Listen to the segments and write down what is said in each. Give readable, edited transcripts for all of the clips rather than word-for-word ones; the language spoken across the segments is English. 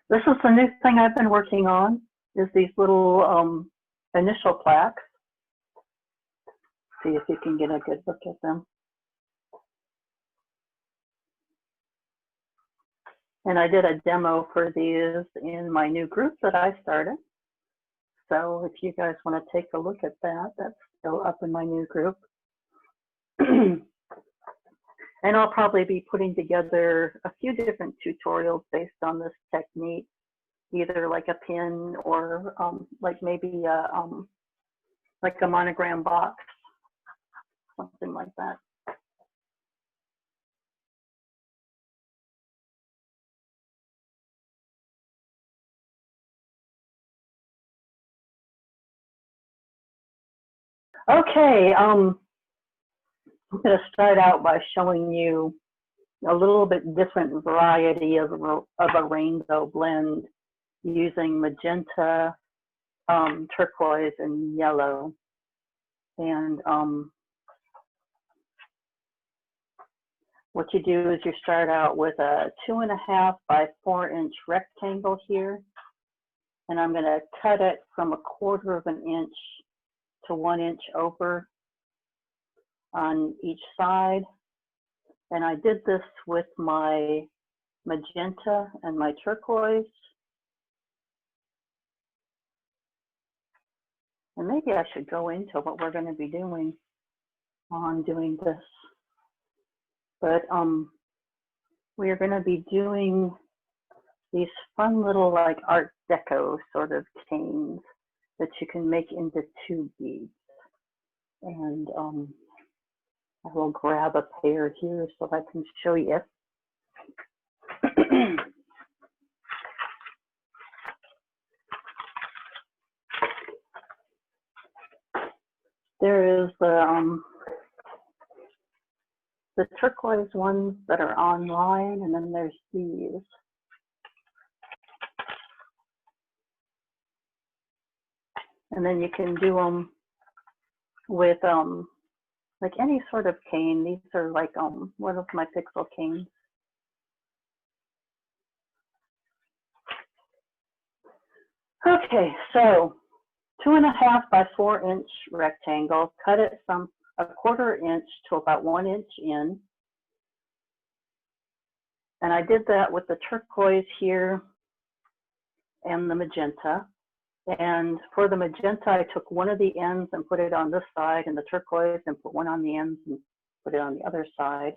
This is the new thing I've been working on, is these little initial plaques. See if you can get a good look at them. And I did a demo for these in my new group that I started. So if you guys want to take a look at that, that's still up in my new group. And I'll probably be putting together a few different tutorials based on this technique, either like a pin or like maybe like a monogram box, something like that. Okay, I'm going to start out by showing you a little bit different variety of a rainbow blend using magenta, turquoise, and yellow. And what you do is you start out with a 2.5 by 4 inch rectangle here. And I'm going to cut it from 1/4 of an inch to 1 inch over on each side. And I did this with my magenta and my turquoise. And maybe I should go into what we're going to be doing while I'm doing this. But we are going to be doing these fun little like Art Deco sort of canes that you can make into 2 beads. And I will grab a pair here so I can show you. There is the turquoise ones that are online, and then there's these. And then you can do them with like any sort of cane. These are like one of my pixel canes. Okay, so 2.5 by 4 inch rectangle. Cut it from 1/4 inch to about 1 inch in. And I did that with the turquoise here and the magenta. And for the magenta, I took one of the ends and put it on this side, and the turquoise and put one on the ends and put it on the other side.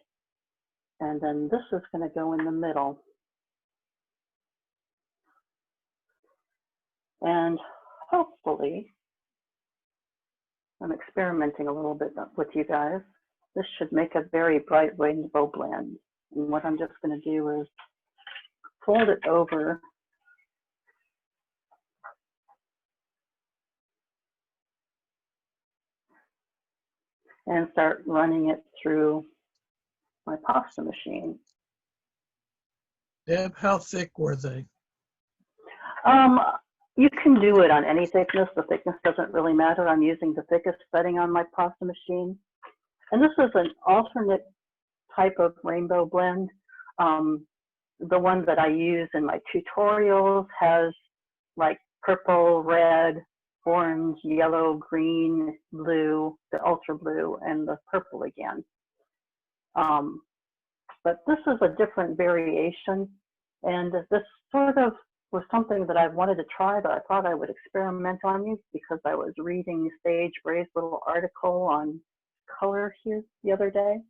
And then this is going to go in the middle. And hopefully, I'm experimenting a little bit with you guys. This should make a very bright rainbow blend. And what I'm just going to do is fold it over. And start running it through my pasta machine. Deb, how thick were they? You can do it on any thickness. The thickness doesn't really matter. I'm using the thickest setting on my pasta machine. And this is an alternate type of rainbow blend. The one that I use in my tutorials has like purple, red, orange, yellow, green, blue, the ultra blue, and the purple again. But this is a different variation, and this sort of was something that I wanted to try, but I thought I would experiment on you because I was reading Sage Gray's little article on color here the other day.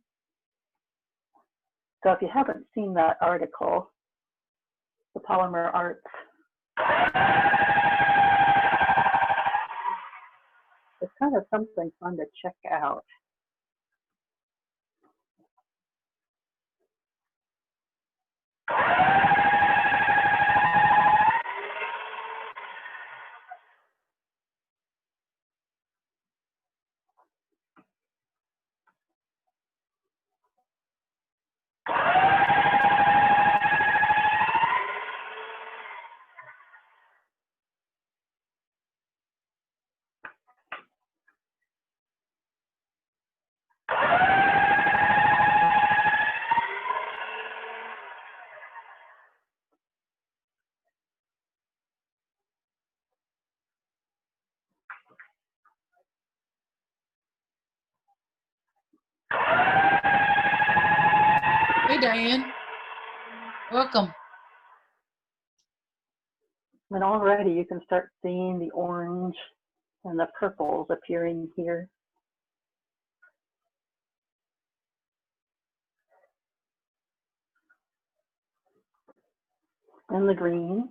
So if you haven't seen that article, the Polymer Arts, it's kind of something fun to check out. Diane. Welcome. And already you can start seeing the orange and the purples appearing here. And the green.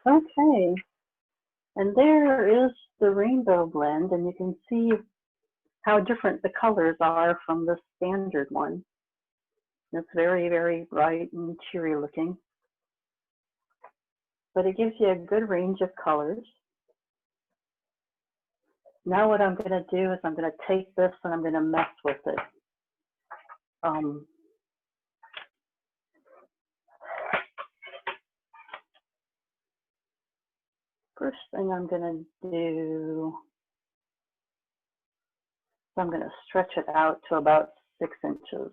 Okay, and there is the rainbow blend, and you can see how different the colors are from the standard one. It's very, very bright and cheery looking, but it gives you a good range of colors. Now what I'm going to do is I'm going to take this and I'm going to mess with it. First thing I'm going to do, I'm going to stretch it out to about 6 inches.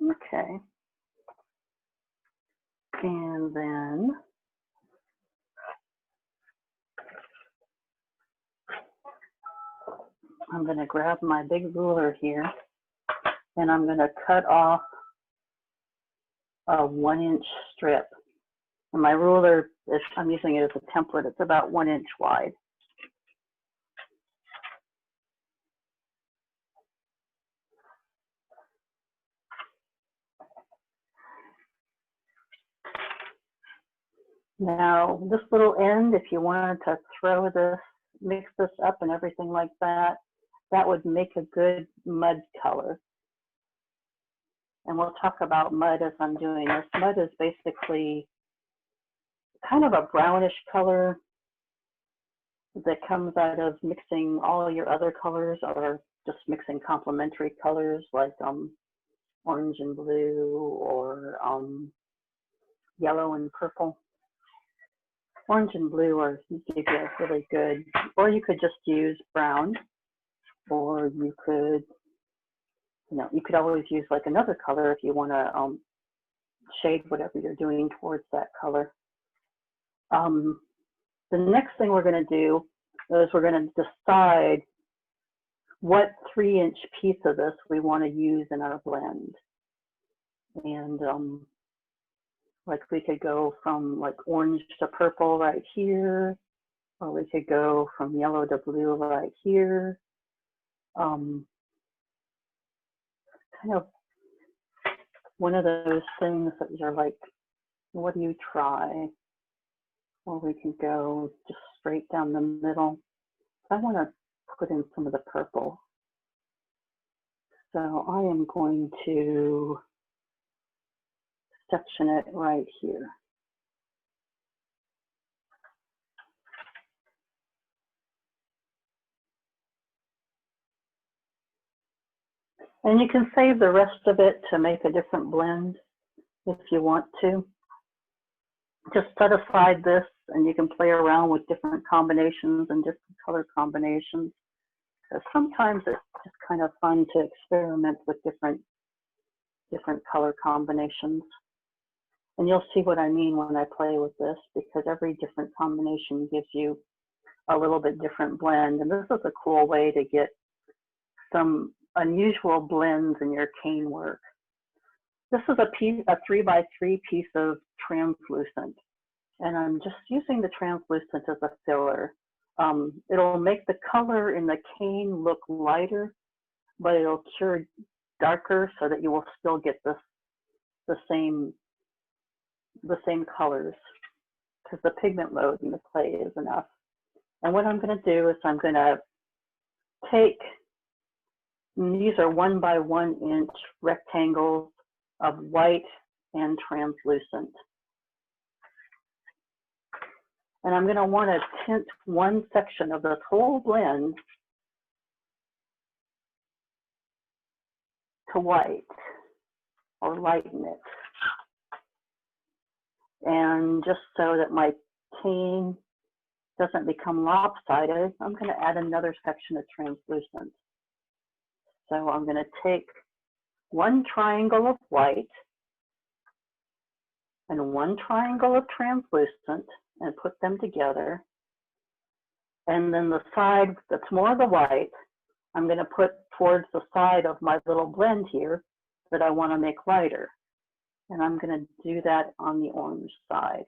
Okay. And then I'm going to grab my big ruler here and I'm going to cut off a 1-inch strip. And my ruler, I'm using it as a template, it's about 1 inch wide. Now, this little end, if you wanted to throw this, mix this up and everything like that, that would make a good mud color. And we'll talk about mud as I'm doing this. Mud is basically kind of a brownish color that comes out of mixing all your other colors or just mixing complementary colors like orange and blue or yellow and purple. Orange and blue are give you a really good, or you could just use brown, or you could, you could always use like another color if you want to shade whatever you're doing towards that color. The next thing we're going to do is we're going to decide what 3-inch piece of this we want to use in our blend. And like we could go from like orange to purple right here, or we could go from yellow to blue right here. Kind of one of those things that you're like, what do you try? Or we can go just straight down the middle. I want to put in some of the purple. So I am going to section it right here. And you can save the rest of it to make a different blend if you want to. Just set aside this and you can play around with different combinations and different color combinations. So sometimes it's just kind of fun to experiment with different color combinations. And you'll see what I mean when I play with this, because every different combination gives you a little bit different blend. And this is a cool way to get some unusual blends in your cane work. This is a 3x3 piece of translucent. And I'm just using the translucent as a filler. It'll make the color in the cane look lighter, but it'll cure darker so that you will still get the same colors, because the pigment load in the clay is enough. And what I'm going to do is I'm going to take, these are 1 by 1 inch rectangles of white and translucent. And I'm going to want to tint one section of this whole blend to white, or lighten it. And just so that my cane doesn't become lopsided, I'm going to add another section of translucent. So I'm going to take one triangle of white and one triangle of translucent and put them together. And then the side that's more of the white, I'm going to put towards the side of my little blend here that I want to make lighter. And I'm going to do that on the orange side.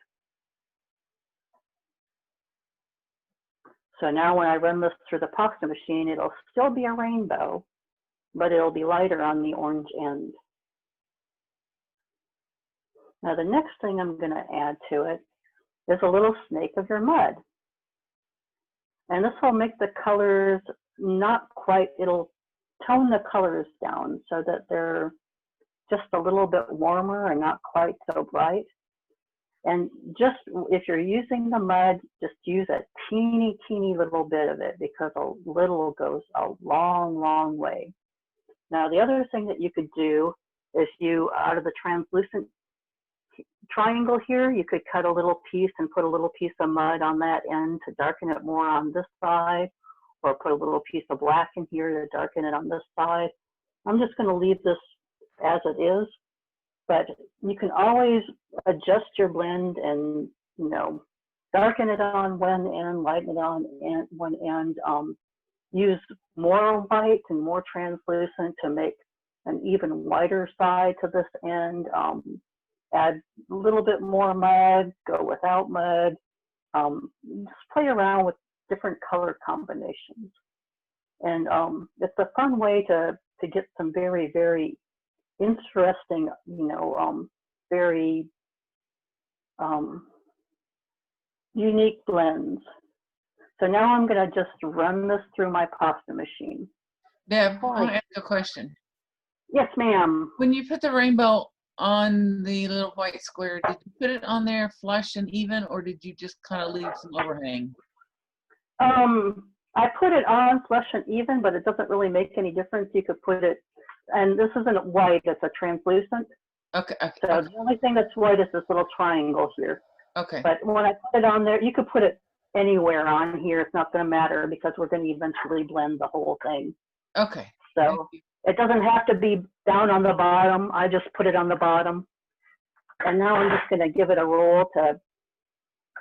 So now when I run this through the pasta machine, it'll still be a rainbow, but it'll be lighter on the orange end. Now the next thing I'm going to add to it is a little snake of your mud. And this will make the colors not quite, it'll tone the colors down so that they're just a little bit warmer and not quite so bright. And just, if you're using the mud, just use a teeny little bit of it, because a little goes a long way. Now the other thing that you could do is out of the translucent triangle here, you could cut a little piece and put a little piece of mud on that end to darken it more on this side, or put a little piece of black in here to darken it on this side. I'm just going to leave this as it is, but you can always adjust your blend and, you know, darken it on one end, lighten it on one end, use more white and more translucent to make an even whiter side to this end. Add a little bit more mud, go without mud. Just play around with different color combinations. And it's a fun way to get some very interesting, you know, very unique blends. So now I'm going to just run this through my pasta machine. Deb, I want to ask a question. Yes, ma'am. When you put the rainbow on the little white square, did you put it on there flush and even, or did you just kind of leave some overhang? I put it on flush and even, but it doesn't really make any difference. You could put it, and this isn't white, it's a translucent. Okay. So the only thing that's white is this little triangle here. Okay. But when I put it on there, you could put it anywhere on here. It's not going to matter, because we're going to eventually blend the whole thing. Okay. So it doesn't have to be down on the bottom. I just put it on the bottom. And now I'm just going to give it a roll to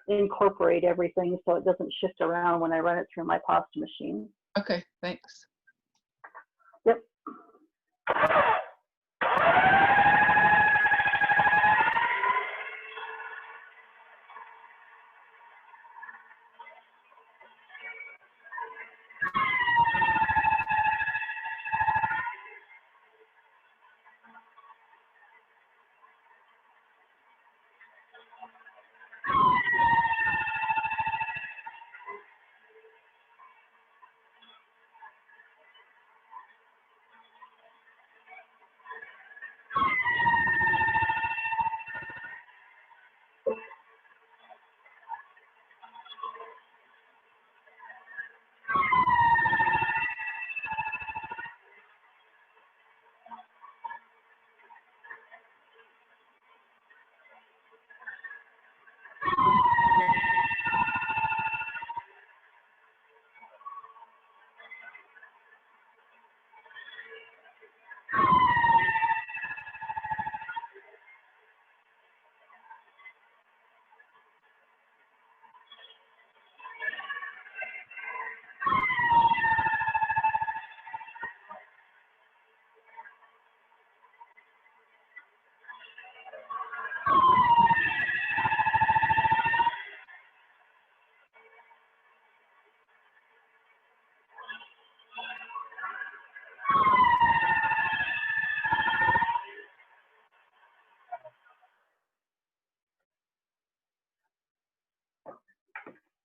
incorporate everything so it doesn't shift around when I run it through my pasta machine. Okay, thanks. Yep.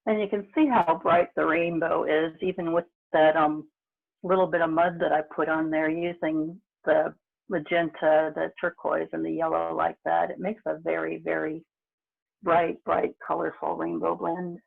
And you can see how bright the rainbow is, even with that little bit of mud that I put on there using the magenta, the turquoise, and the yellow like that. It makes a very, very bright, colorful rainbow blend.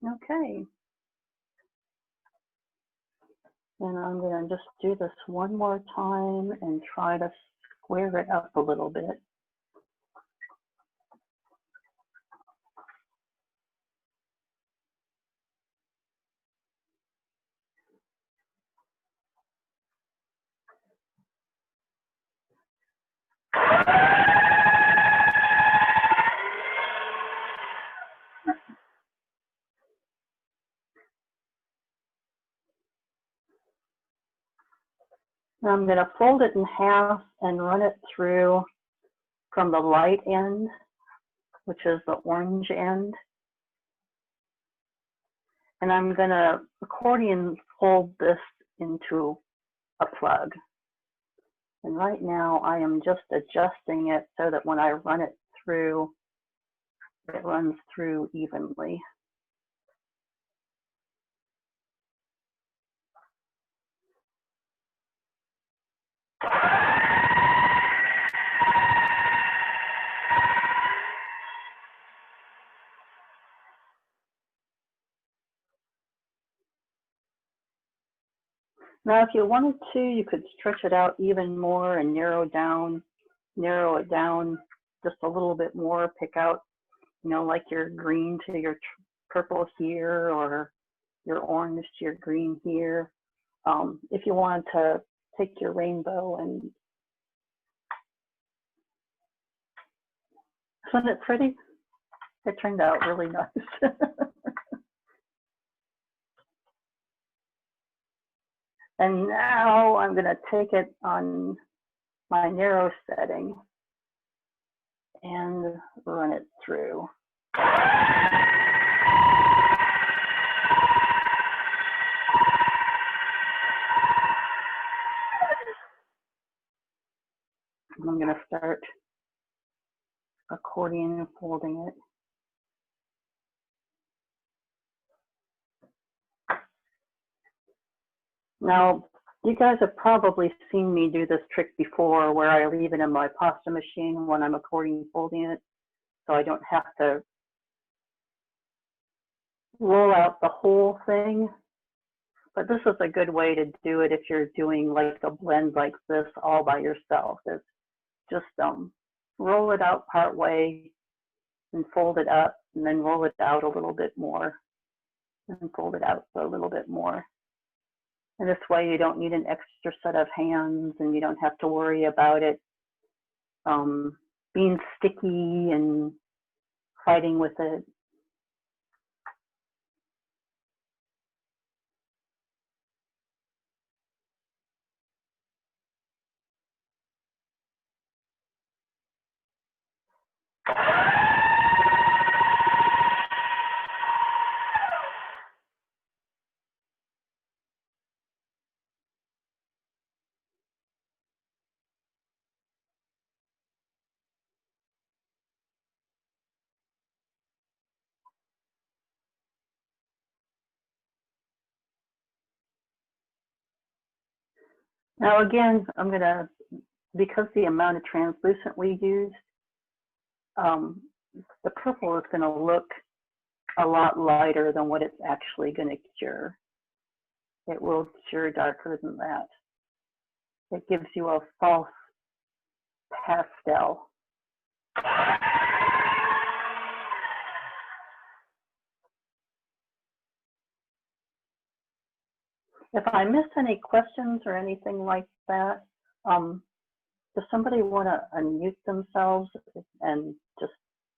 Okay. And I'm going to just do this one more time and try to square it up a little bit. I'm going to fold it in half and run it through from the light end, which is the orange end. And I'm going to accordion fold this into a plug. And right now I am just adjusting it so that when I run it through, it runs through evenly. Now, if you wanted to, you could stretch it out even more and narrow it down just a little bit more. Pick out, you know, like your green to your purple here, or your orange to your green here. If you want to take your rainbow and, isn't it pretty? It turned out really nice. And now I'm going to take it on my narrow setting and run it through. I'm going to start accordion and folding it. Now, you guys have probably seen me do this trick before, where I leave it in my pasta machine when I'm accordion folding it, so I don't have to roll out the whole thing. But this is a good way to do it if you're doing like a blend like this all by yourself. Is just roll it out part way and fold it up, and then roll it out a little bit more and fold it out a little bit more. And this way you don't need an extra set of hands, and you don't have to worry about it being sticky and fighting with it. Now again, I'm gonna, because the amount of translucent we used, the purple is gonna look a lot lighter than what it's actually gonna cure. It will cure darker than that. It gives you a false pastel. If I miss any questions or anything like that, does somebody want to unmute themselves and just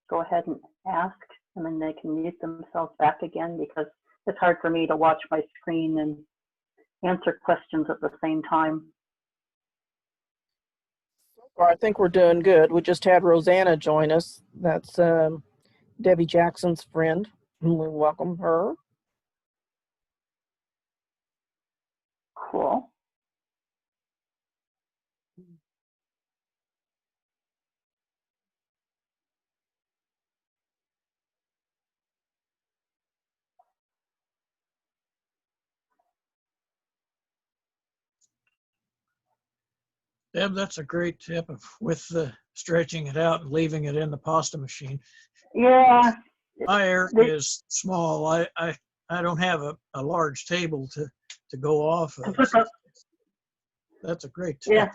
go ahead and ask, and then they can mute themselves back again, because it's hard for me to watch my screen and answer questions at the same time. I think we're doing good. We just had Rosanna join us. That's Debbie Jackson's friend. We welcome her. Cool. Deb, that's a great tip with the stretching it out and leaving it in the pasta machine. Yeah. My area is small. I don't have a large table to go off of. That's a great tip. Yeah.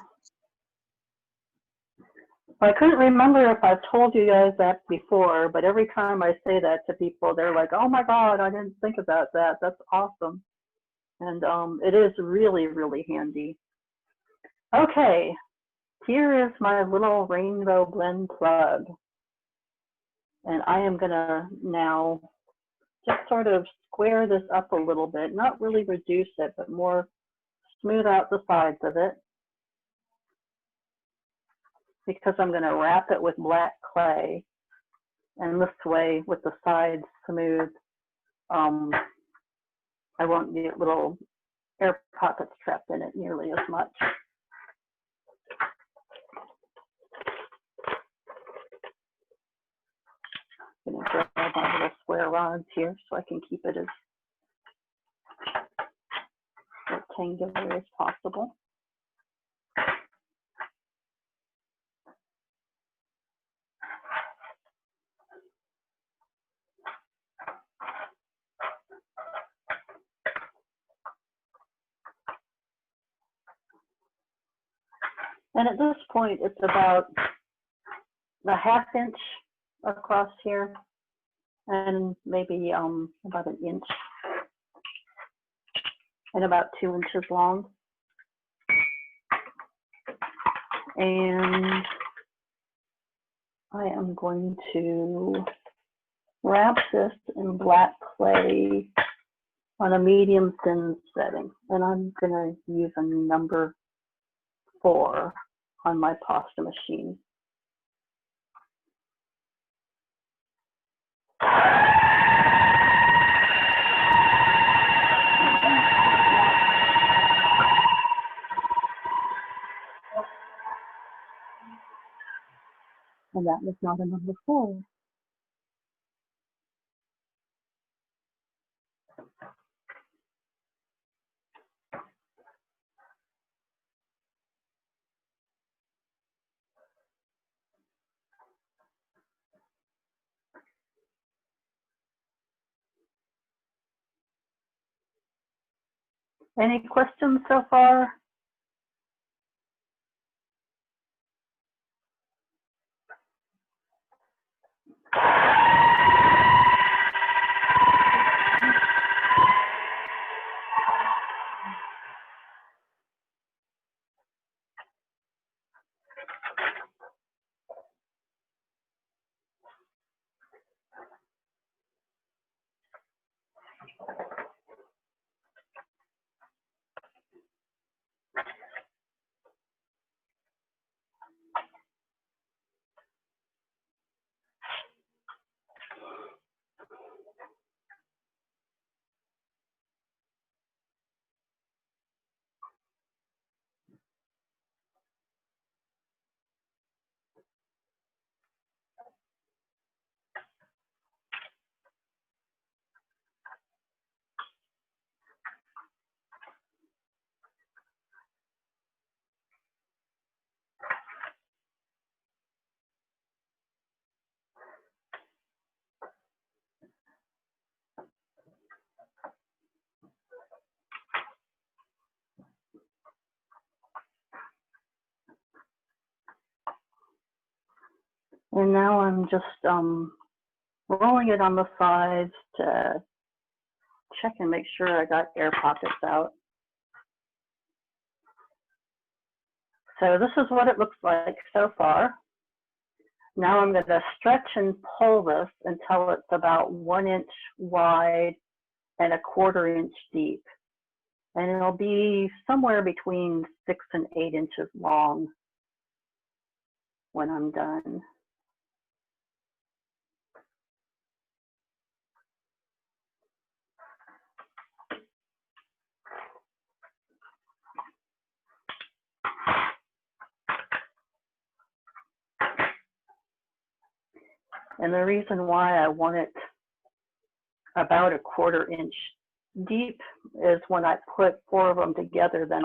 I couldn't remember if I've told you guys that before, but every time I say that to people, they're like, oh my God, I didn't think about that. That's awesome. And it is really, really handy. Okay, here is my little rainbow blend plug. And I am gonna now just sort of square this up a little bit, not really reduce it, but more smooth out the sides of it, because I'm gonna wrap it with black clay. And this way, with the sides smooth, I won't get little air pockets trapped in it nearly as much. I'm gonna grab my little square rods here so I can keep it as rectangular as possible. And at this point, it's about a ½ inch across here, and maybe about an inch, and about 2 inches long. And I am going to wrap this in black clay on a medium thin setting. And I'm gonna use a number 4 on my pasta machine. And that was not a number 4. Any questions so far? And now I'm just rolling it on the sides to check and make sure I got air pockets out. So this is what it looks like so far. Now I'm going to stretch and pull this until it's about 1 inch wide and 1/4 inch deep. And it'll be somewhere between 6 and 8 inches long when I'm done. And the reason why I want it about 1/4 inch deep is when I put 4 of them together, then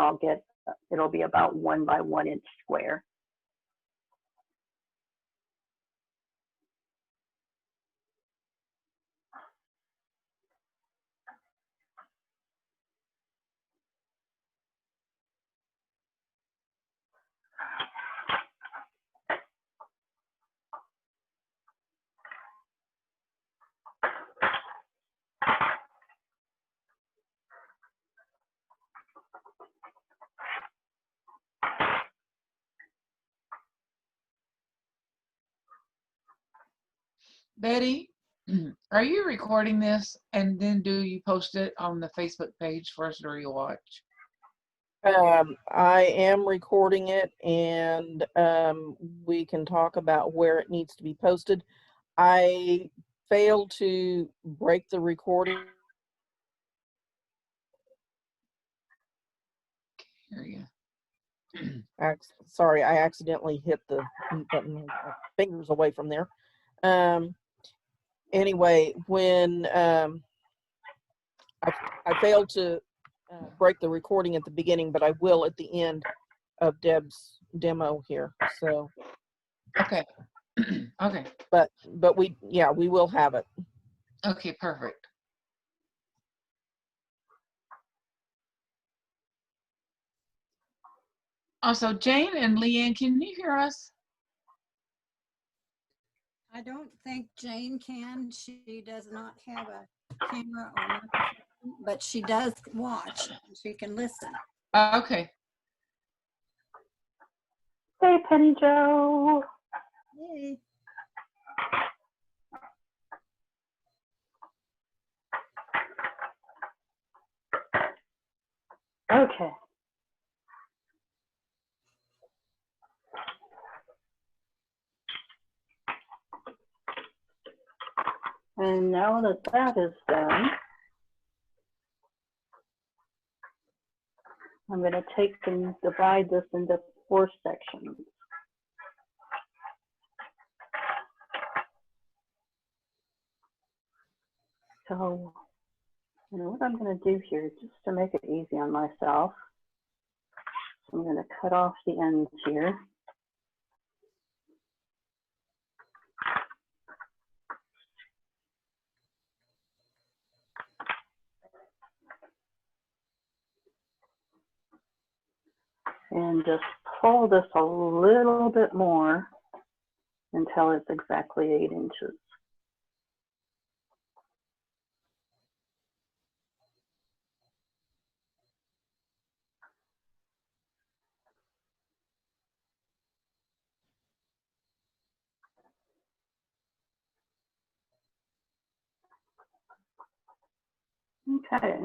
it'll be about 1 by 1 inch square. Betty, are you recording this and then do you post it on the Facebook page for us to rewatch? I am recording it, and we can talk about where it needs to be posted. I failed to break the recording. Hear you. Sorry, I accidentally hit the mute button. Fingers away from there. Anyway, when I failed to break the recording at the beginning, but I will at the end of Deb's demo here. So Okay. Okay. But we will have it. Okay, perfect. Also, Jane and Leanne, can you hear us? I don't think Jane can. She does not have a camera or microphone, but she does watch. She can listen. Okay. Hey, Penny Joe. Yay. Okay. And now that that is done, I'm going to take and divide this into 4 sections. So, you know what I'm going to do here, just to make it easy on myself, I'm going to cut off the ends here. And just pull this a little bit more until it's exactly 8 inches. Okay.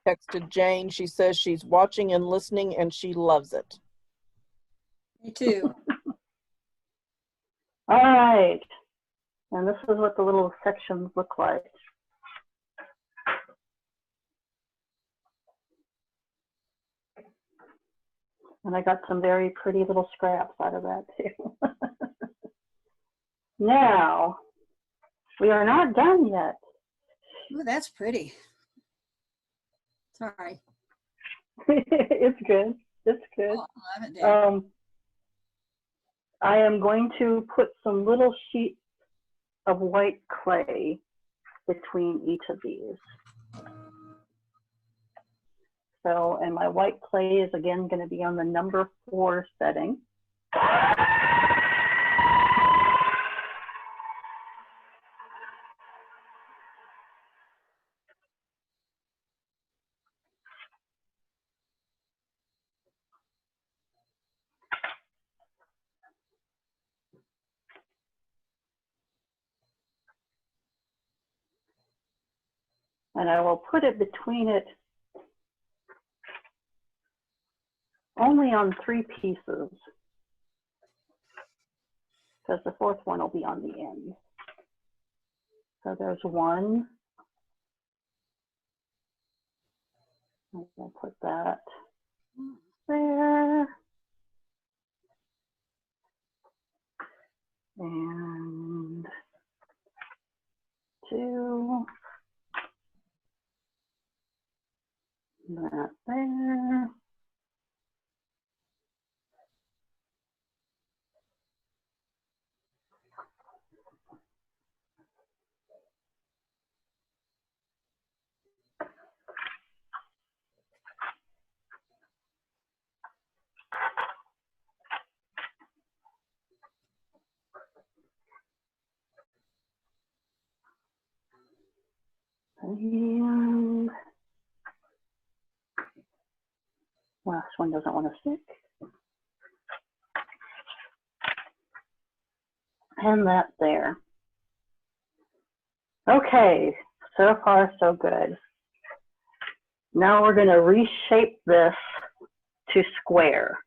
Texted Jane. She says she's watching and listening and she loves it. Me too. All right. And this is what the little sections look like. And I got some very pretty little scraps out of that too. Now, we are not done yet. Ooh, that's pretty. Sorry. It's good. It's good. Oh, I love it, Deb. I am going to put some little sheets of white clay between each of these. So, and my white clay is again going to be on the number 4 setting. And I will put it between it only on 3 pieces, because the 4th one will be on the end. So there's 1. I'm going to put that there. And 2. That there. And last one doesn't want to stick. And that there. Okay, so far so good. Now we're going to reshape this to square.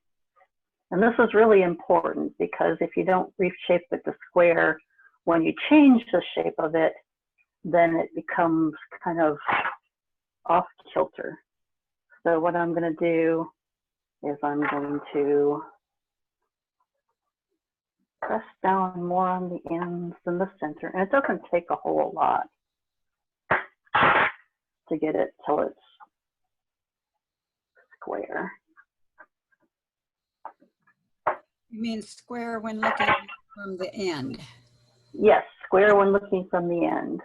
And this is really important because if you don't reshape it to square, when you change the shape of it, then it becomes kind of off kilter. So what I'm going to do is I'm going to press down more on the ends than the center. And it doesn't take a whole lot to get it till it's square. You mean square when looking from the end? Yes, square when looking from the end.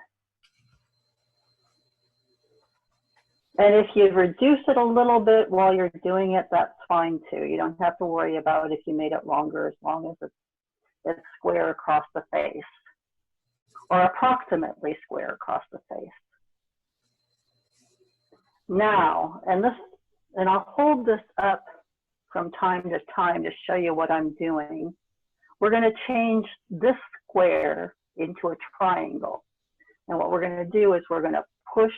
And if you reduce it a little bit while you're doing it, that's fine too. You don't have to worry about if you made it longer, as long as it's square across the face, or approximately square across the face. Now, and I'll hold this up from time to time to show you what I'm doing. We're going to change this square into a triangle. And what we're going to do is we're going to push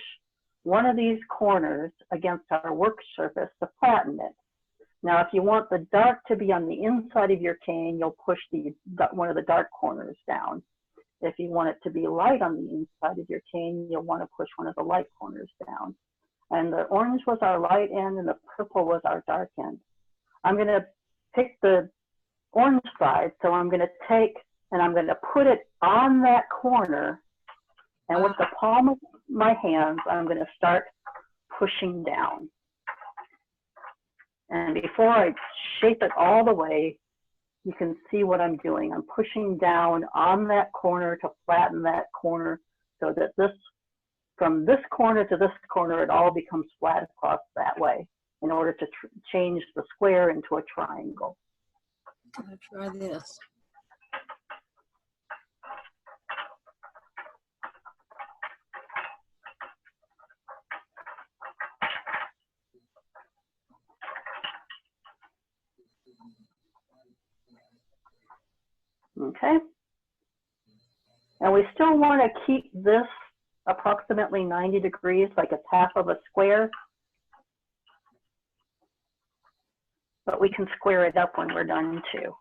one of these corners against our work surface to flatten it. Now, if you want the dark to be on the inside of your cane, you'll push one of the dark corners down. If you want it to be light on the inside of your cane, you'll want to push one of the light corners down. And the orange was our light end and the purple was our dark end. I'm going to pick the orange side, so I'm going to take and I'm going to put it on that corner, and with the palm of my hands, I'm going to start pushing down. And before I shape it all the way, you can see what I'm doing. I'm pushing down on that corner to flatten that corner so that from this corner to this corner, it all becomes flat across that way in order to change the square into a triangle. I'm going to try this. Okay. And we still want to keep this approximately 90 degrees, like it's half of a square. But we can square it up when we're done too.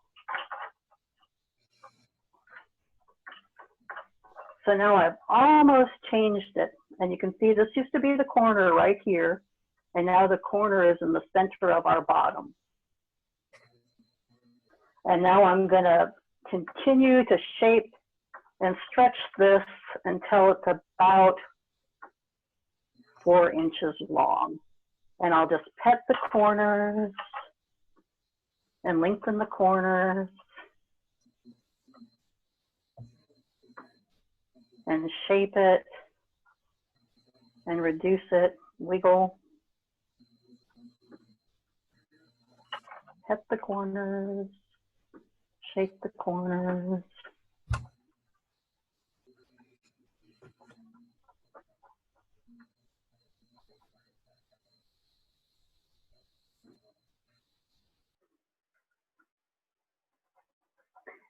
So now I've almost changed it. And you can see this used to be the corner right here. And now the corner is in the center of our bottom. And now I'm going to continue to shape and stretch this until it's about 4 inches long. And I'll just pet the corners and lengthen the corners and shape it and reduce it, wiggle, pet the corners, shape the corners.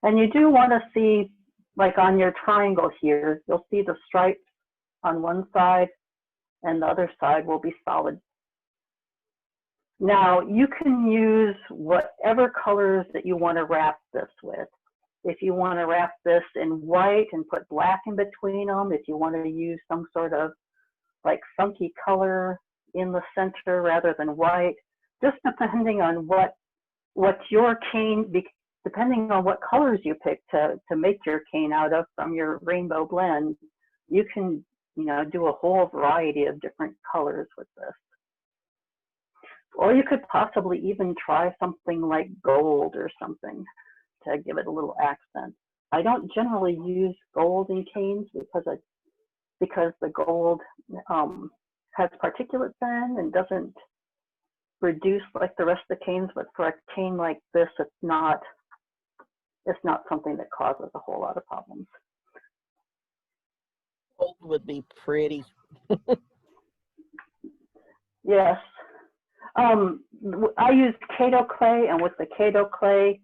And you do want to see, like on your triangle here, you'll see the stripes on one side and the other side will be solid. Now, you can use whatever colors that you want to wrap this with. If you want to wrap this in white and put black in between them, if you want to use some sort of like funky color in the center rather than white, just depending on what your cane, depending on what colors you pick to make your cane out of from your rainbow blend, you can, do a whole variety of different colors with this. Or you could possibly even try something like gold or something to give it a little accent. I don't generally use gold in canes because the gold has particulates in and doesn't reduce like the rest of the canes, but for a cane like this, it's not something that causes a whole lot of problems. Gold would be pretty. Yes. I use Kato clay, and with the Kato clay,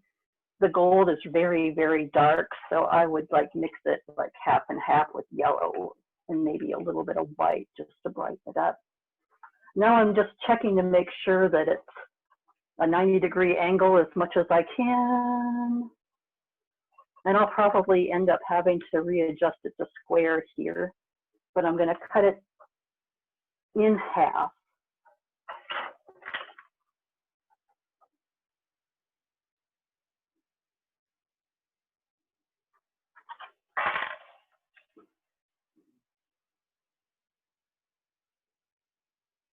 the gold is very, very dark, so I would like mix it like half and half with yellow and maybe a little bit of white just to brighten it up. Now I'm just checking to make sure that it's a 90-degree angle as much as I can. And I'll probably end up having to readjust it to square here, but I'm going to cut it in half.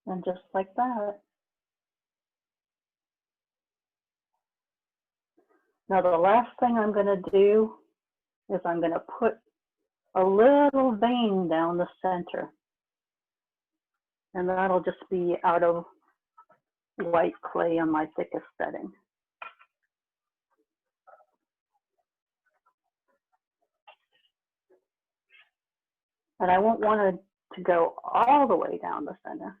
And just like that. Now the last thing I'm going to do is I'm going to put a little vein down the center. And that'll just be out of white clay on my thickest setting. And I won't want it to go all the way down the center.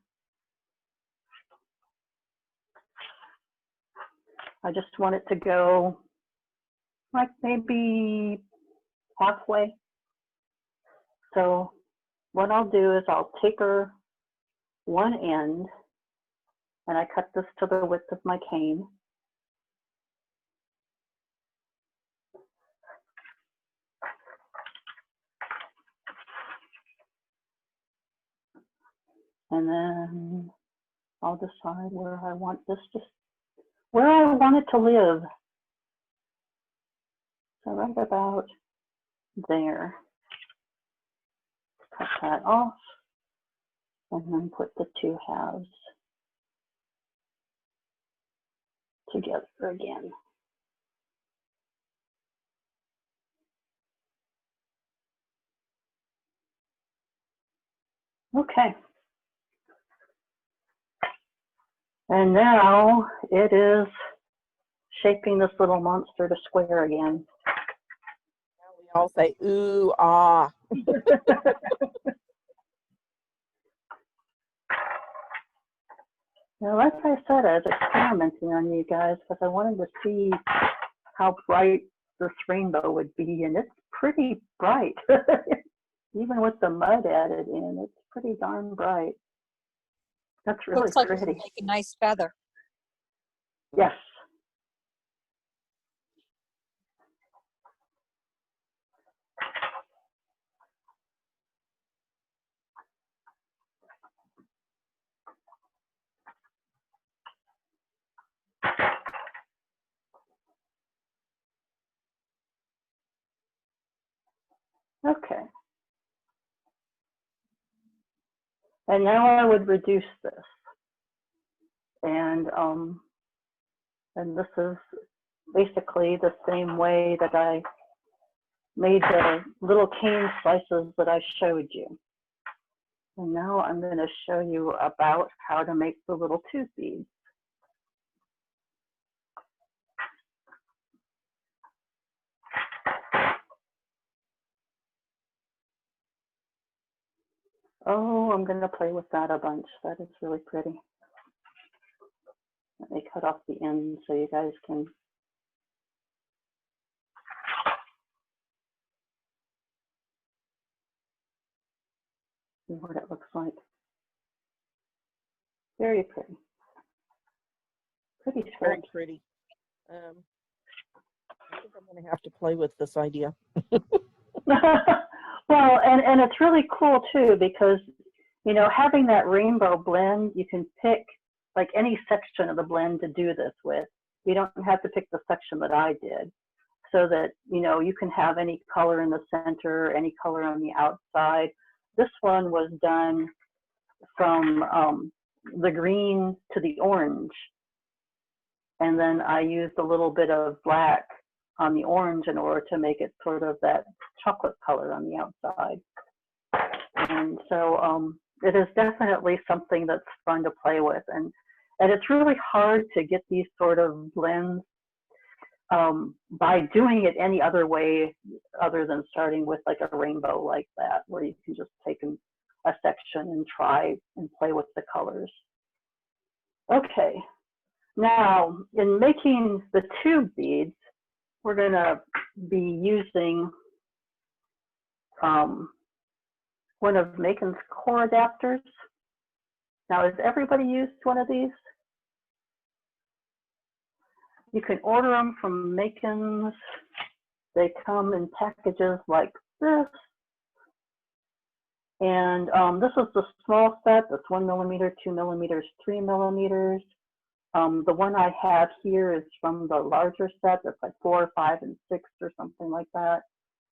I just want it to go like maybe halfway. So what I'll do is I'll taper one end, and I cut this to the width of my cane. And then I'll decide where I want this where I want it to live. So right about there. Cut that off, and then put the two halves together again. Okay. And now it is shaping this little monster to square again. We all say, ooh, ah. Now, like I said, I was experimenting on you guys because I wanted to see how bright this rainbow would be, and it's pretty bright. Even with the mud added in, it's pretty darn bright. That's really Looks like it pretty. would make a nice feather. Yes. Okay. And now I would reduce this. And this is basically the same way that I made the little cane slices that I showed you. And now I'm going to show you about how to make the little tooth beads. Oh, I'm going to play with that a bunch. That is really pretty. Let me cut off the end so you guys can see what it looks like. Very pretty. Pretty Very script. pretty. I think I'm going to have to play with this idea. Well, and it's really cool too, because, you know, having that rainbow blend, you can pick like any section of the blend to do this with. You don't have to pick the section that I did, so that, you know, you can have any color in the center, any color on the outside. This one was done from the green to the orange. And then I used a little bit of black on the orange in order to make it sort of that chocolate color on the outside. And so it is definitely something that's fun to play with. And it's really hard to get these sort of blends by doing it any other way other than starting with like a rainbow like that, where you can just take a section and try and play with the colors. Okay, now in making the tube beads, we're going to be using one of Macon's core adapters. Now, has everybody used one of these? You can order them from Macon's. They come in packages like this. And this is the small set. That's 1 millimeter, 2 millimeters, 3 millimeters. The one I have here is from the larger set. That's like 4, 5, and 6 or something like that.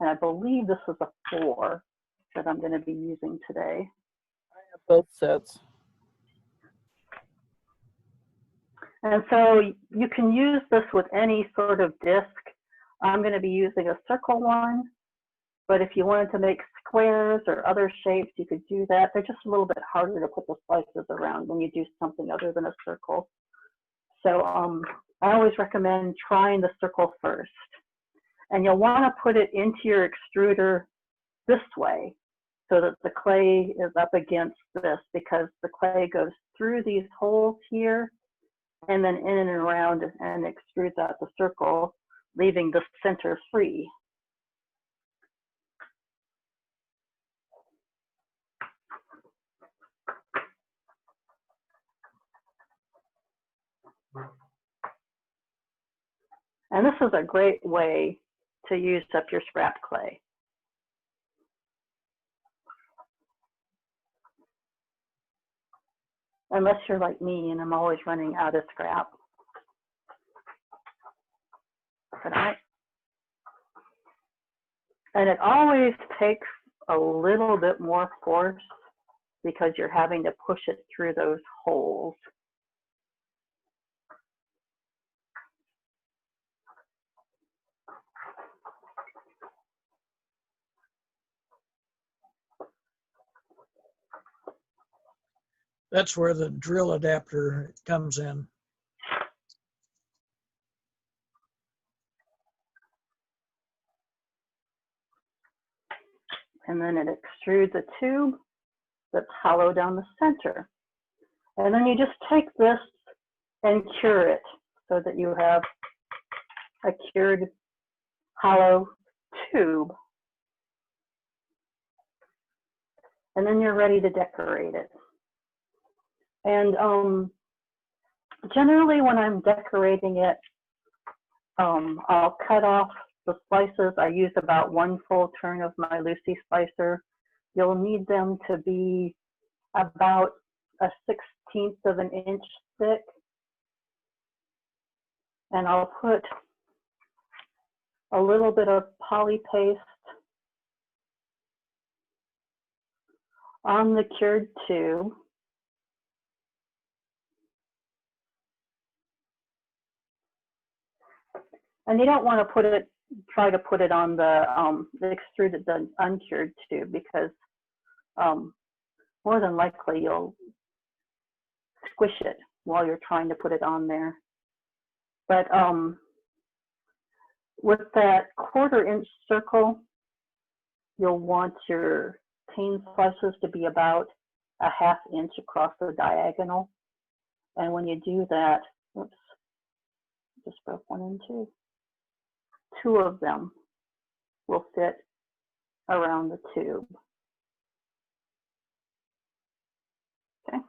And I believe this is a 4 that I'm going to be using today. I have both sets. And so you can use this with any sort of disc. I'm going to be using a circle one, but if you wanted to make squares or other shapes, you could do that. They're just a little bit harder to put the slices around when you do something other than a circle. So I always recommend trying the circle first. And you'll want to put it into your extruder this way so that the clay is up against this, because the clay goes through these holes here and then in and around and extrudes out the circle, leaving the center free. And this is a great way to use up your scrap clay. Unless you're like me and I'm always running out of scrap. And it always takes a little bit more force because you're having to push it through those holes. That's where the drill adapter comes in. And then it extrudes a tube that's hollow down the center. And then you just take this and cure it so that you have a cured hollow tube. And then you're ready to decorate it. And generally when I'm decorating it, I'll cut off the slices. I use about 1 full turn of my Lucy slicer. You'll need them to be about a 1/16 of an inch thick. And I'll put a little bit of poly paste on the cured tube. And you don't want to try to put it on the extruded, the uncured tube, because more than likely you'll squish it while you're trying to put it on there. But with that 1/4 inch circle, you'll want your cane slices to be about a 1/2 inch across the diagonal. And when you do that, oops, just broke one in two. 2 of them will fit around the tube. Okay.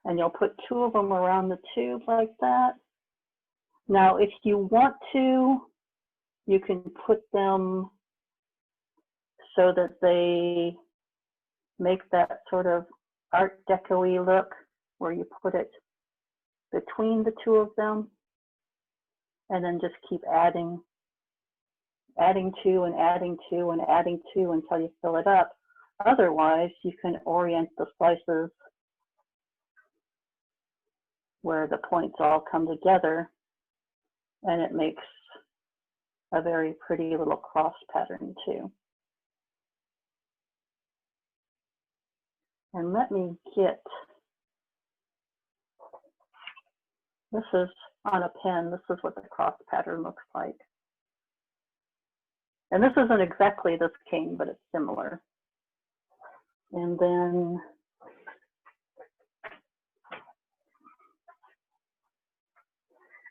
And you'll put 2 of them around the tube like that. Now, if you want to, you can put them so that they make that sort of Art Deco-y look, where you put it between the 2 of them, and then just keep adding 2 and adding 2 and adding 2 until you fill it up. Otherwise, you can orient the slices where the points all come together, and it makes a very pretty little cross pattern too. And let me get, this is on a pen, this is what the cross pattern looks like. And this isn't exactly this cane, but it's similar. And then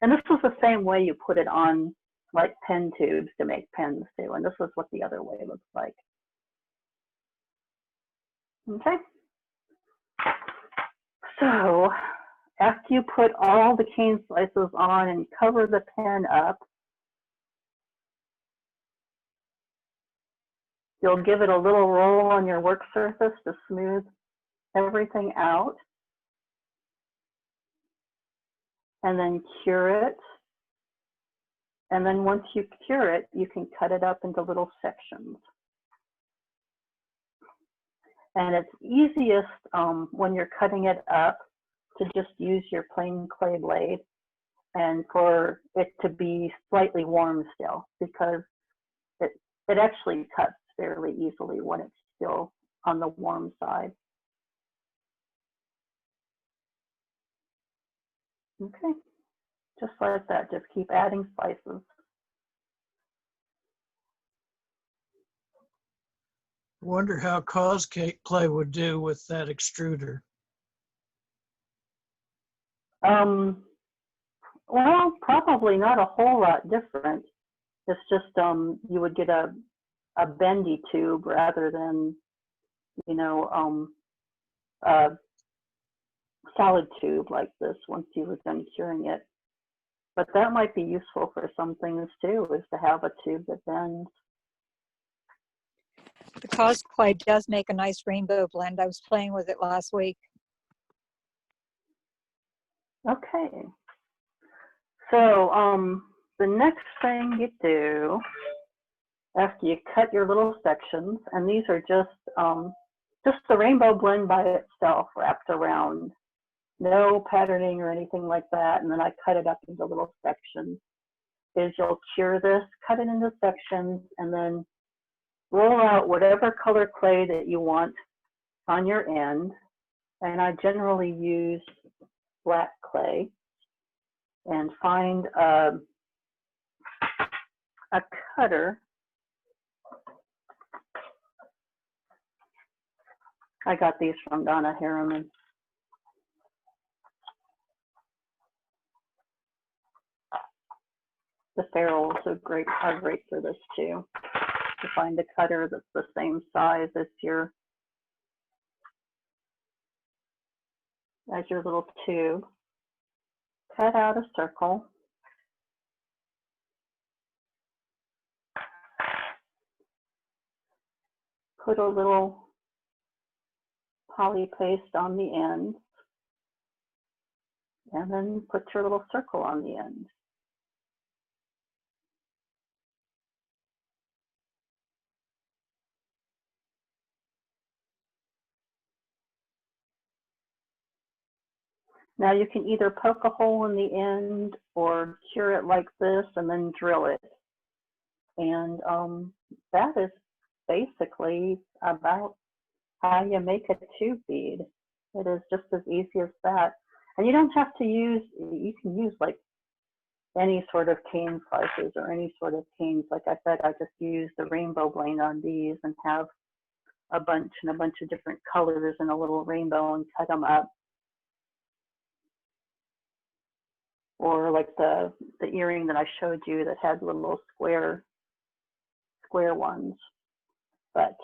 this is the same way you put it on like pen tubes to make pens too. And this is what the other way looks like. Okay. So after you put all the cane slices on and cover the pen up, you'll give it a little roll on your work surface to smooth everything out. And then cure it. And then once you cure it, you can cut it up into little sections. And it's easiest when you're cutting it up to just use your plain clay blade and for it to be slightly warm still, because it actually cuts fairly easily when it's still on the warm side. Okay, just like that, just keep adding slices. I wonder how cause clay would do with that extruder. Well, probably not a whole lot different. It's just you would get a bendy tube rather than, you know, a solid tube like this once you were done curing it. But that might be useful for some things too, is to have a tube that bends. The cause clay does make a nice rainbow blend. I was playing with it last week. Okay. So the next thing you do after you cut your little sections, and these are just the rainbow blend by itself wrapped around, no patterning or anything like that, and then I cut it up into little sections, is you'll cure this, cut it into sections, and then roll out whatever color clay that you want on your end. And I generally use black clay, and find a cutter. I got these from Donna Harriman. The ferrules are great for this too. To find a cutter that's the same size as your little tube. Cut out a circle. Put a little poly paste on the end, and then put your little circle on the end. Now you can either poke a hole in the end or cure it like this and then drill it. And that is basically about how you make a tube bead. It is just as easy as that. And you don't have to use, you can use like any sort of cane slices or any sort of canes. Like I said, I just use the rainbow blade on these and have a bunch of different colors and a little rainbow and cut them up. Or like the earring that I showed you that had little square ones. But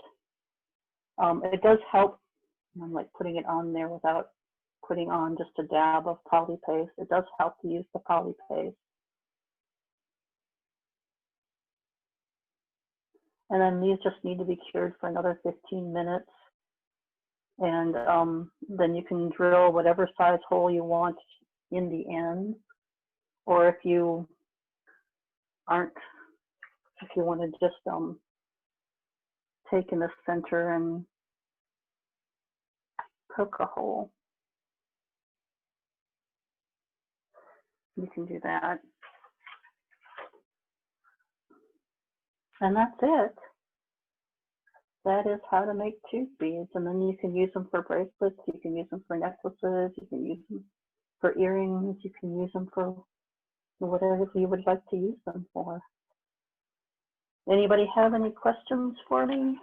it does help. I'm like putting it on there without putting on just a dab of poly paste. It does help to use the poly paste. And then these just need to be cured for another 15 minutes. And then you can drill whatever size hole you want in the end. Or if you want to just take in the center and poke a hole, you can do that. And that's it. That is how to make tube beads. And then you can use them for bracelets, you can use them for necklaces, you can use them for earrings, you can use them for whatever you would like to use them for. Anybody have any questions for me?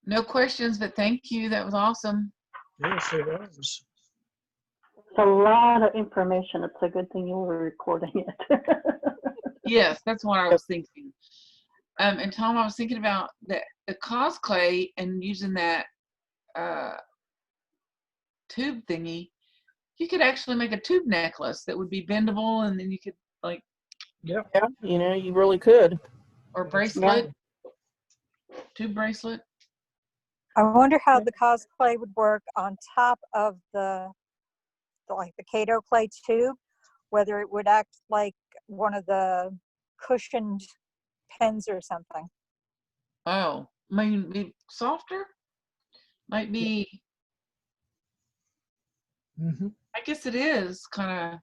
No questions, but thank you. That was awesome. Yes, it was. It's a lot of information. It's a good thing you were recording it. Yes, that's what I was thinking. And Tom, I was thinking about the cos clay and using that tube thingy. You could actually make a tube necklace that would be bendable, and then you could like. Yep. Yeah, you know, you really could. Or bracelet, tube bracelet. I wonder how the cosplay would work on top of the Kato clay tube, whether it would act like one of the cushioned pens or something. Oh, maybe softer? Might be, Mm-hmm. I guess it is kind of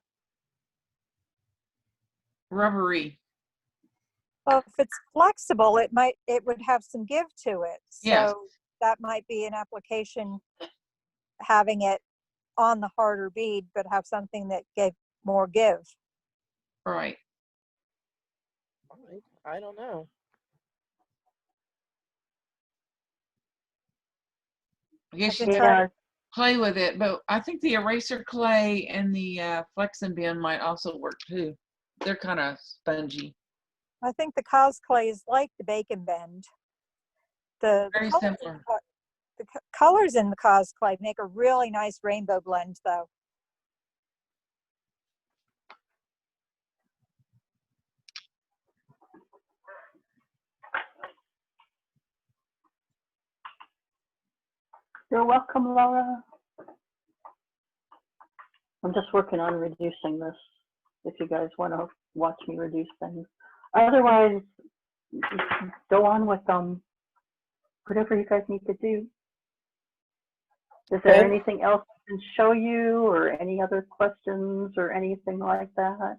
rubbery. Well, if it's flexible, it would have some give to it. So Yes. that might be an application, having it on the harder bead, but have something that gave more give. Right. I don't know. I guess you I've been could trying- play with it, but I think the eraser clay and the flexing bin might also work too. They're kind of spongy. I think the cos clay is like the bacon bend. The Very colors, similar. the colors in the cos clay make a really nice rainbow blend, though. You're welcome, Laura. I'm just working on reducing this, if you guys want to watch me reduce things. Otherwise, go on with whatever you guys need to do. Is there Okay. anything else I can show you, or any other questions or anything like that?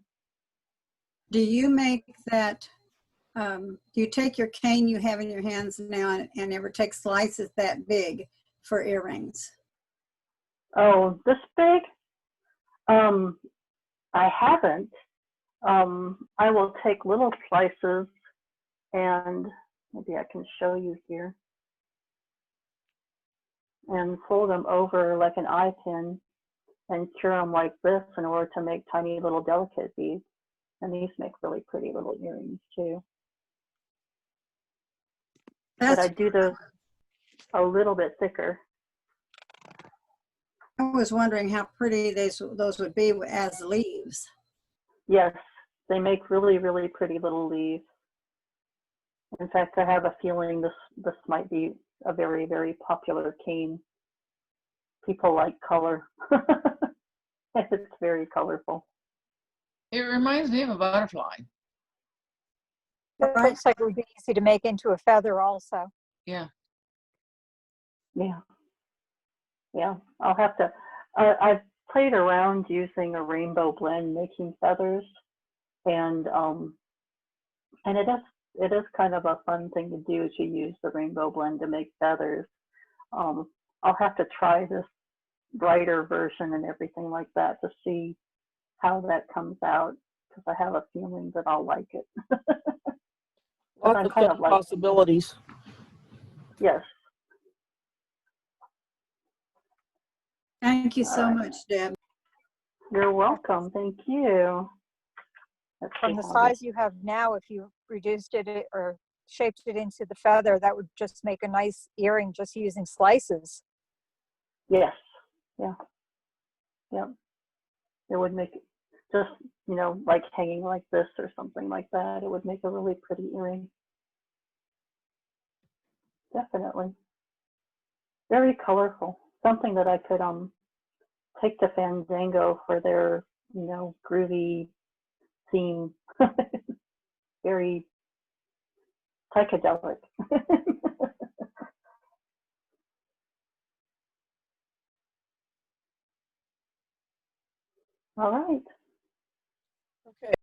Do you make that, do you take your cane you have in your hands now and ever take slices that big for earrings? Oh, this big? I haven't. I will take little slices, and maybe I can show you here, and fold them over like an eye pin and cure them like this in order to make tiny little delicate beads. And these make really pretty little earrings too. But I do those a little bit thicker. I was wondering how pretty those would be as leaves. Yes, they make really, really pretty little leaves. In fact, I have a feeling this might be a very, very popular cane. People like color. It's very colorful. It reminds me of a butterfly. It Right. looks like it would be easy to make into a feather also. Yeah. Yeah. Yeah, I'll have to, I've played around using a rainbow blend making feathers, and it is kind of a fun thing to do, to use the rainbow blend to make feathers. I'll have to try this brighter version and everything like that to see how that comes out, because I have a feeling that I'll like it. Lots I'm of kind fun of like, possibilities. yes. Thank you so All right. much, Deb. You're welcome. Thank you. Let's From see the how size you have now, if you reduced it or shaped it into the feather, that would just make a nice earring just using slices. Yes, yeah, yeah. It would make it just, you know, like hanging like this or something like that. It would make a really pretty earring. Definitely. Very colorful. Something that I could take to Fandango for their, you know, groovy theme. Very psychedelic. All right. Okay.